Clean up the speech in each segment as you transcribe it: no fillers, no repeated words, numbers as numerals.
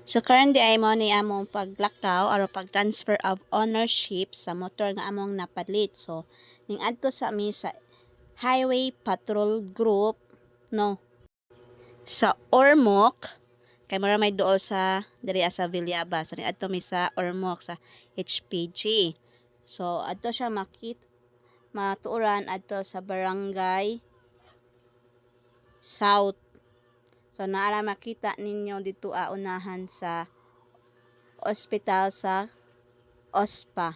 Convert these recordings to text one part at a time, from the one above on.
So currently ay mo ni among paglakaw or pag-transfer of ownership sa motor nga among napalit. So ning adto sa mi sa Highway Patrol Group no sa Ormoc kay mara may duol sa diri sa Villaba. So ning adto mi sa Ormoc sa HPG. So adto siya matuuran adto sa Barangay South. So naara makita ninyo dito unahan sa ospital sa OSPA.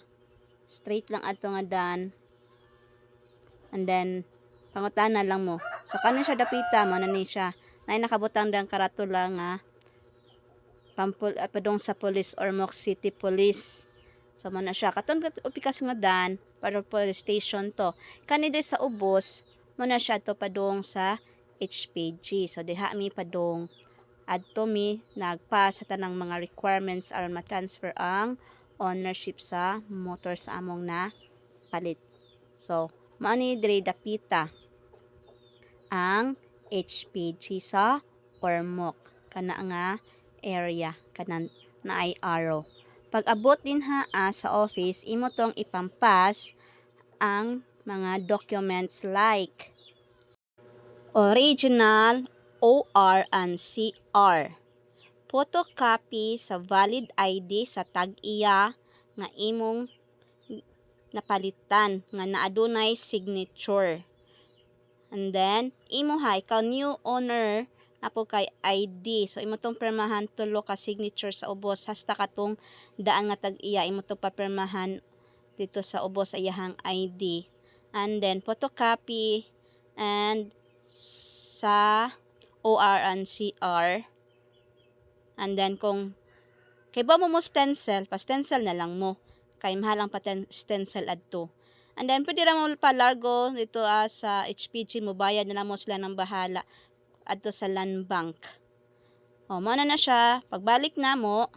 Straight lang ato nga dan. And then pangutana lang mo. So kanin siya dapita mo na ni siya. Nay nakabutang dang karatula nga padong sa police or Ormoc City Police. So man na siya katon upikas nga dan para police station to. Kani diri sa ubos mo na siya to padong sa HPG. So diha mi padong adto mi nagpa sa tanang mga requirements aron ma-transfer ang ownership sa motor sa among na palit. So mao ni diri dapita ang HPG sa Ormoc kana nga area kanan na ay arrow. Pag abot din sa office imo tong ipampas ang mga documents like original OR and CR, photocopy sa valid ID sa tag-iya nga imong napalitan nga naadunay signature. And then imo ikaw new owner apo kay ID. So imo tong pirmahan tulo ka signature sa ubos hasta katong daan nga tag-iya imo to papirmahan dito sa ubos sa iyahang ID. And then photocopy and sa OR and CR. And then kung kay ba mo stencil, pa-stencil na lang mo. Kay mahalang pa stencil adto. And then pwede ra mo pa largo dito sa HPG mo bayad na lang mo sila ng bahala adto sa land bank. O mo na siya, pagbalik na mo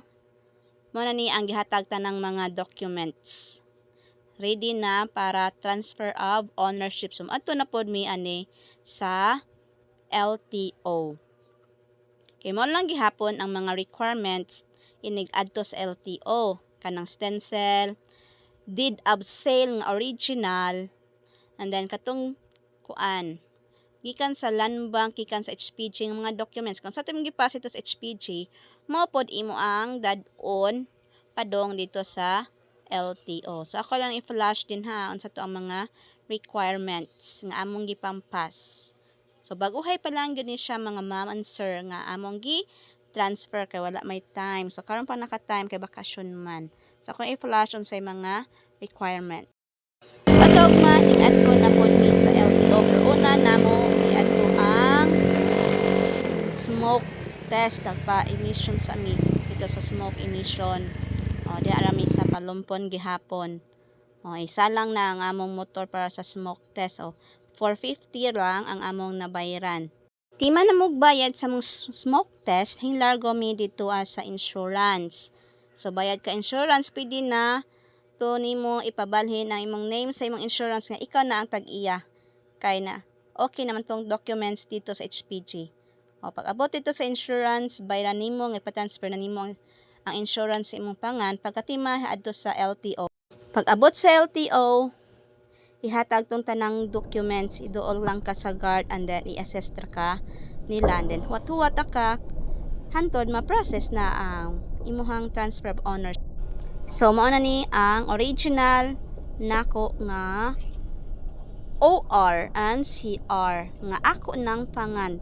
na ni ang gihatag tanang mga documents. Ready na para transfer of ownership. So adto na pod mi ani sa LTO. Kay mo lang gihapon ang mga requirements inig adto sa LTO kanang stencil, deed of sale nga original, and then katong kuan gikan sa land bank, gikan sa HPG ng mga documents. Kung sa timong gipasit sa HPG, mo pod imo ang dad-on padong dito sa LTO. So ako lang i-flash din unsa to ang mga requirements nga among gipampas. So baguhay pa lang yun siya mga ma'am and sir nga among transfer kay wala may time. So karon pa naka-time kay bakasyon man. So ako i-flash on sa mga requirement. Pagka ma-i-add ko na po ni sa LTO pero una na mo i-add ko ang smoke test pa emission sa mi dito sa smoke emission. O di arami sa palumpon gihapon. O isa lang na ang among motor para sa smoke test. O 450 lang ang among nabayaran. Di man na magbayad sa mong smoke test, hinlargo mi dito sa insurance. So bayad ka insurance, pwede na to nimo ipabalhin ang imong name sa imong insurance nga ikaw na ang tag-iya. Kay na okay naman tong documents dito sa HPG. O pag abot dito sa insurance, bayaran nimo nga ipa-transfer na nimo ang insurance sa imong pangan pagkatima adto sa LTO. Pag abot sa LTO, ihatag tong tanang documents, iduol lang ka sa guard and then i-assess ka nila. And then huwat-huwat ka hantod ma-process na ang imuhang transfer of ownership. So mao na ni ang original nako nga OR and CR nga ako nang pangan.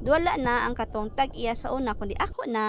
Wala na ang katong tag-iya sa una kundi ako na.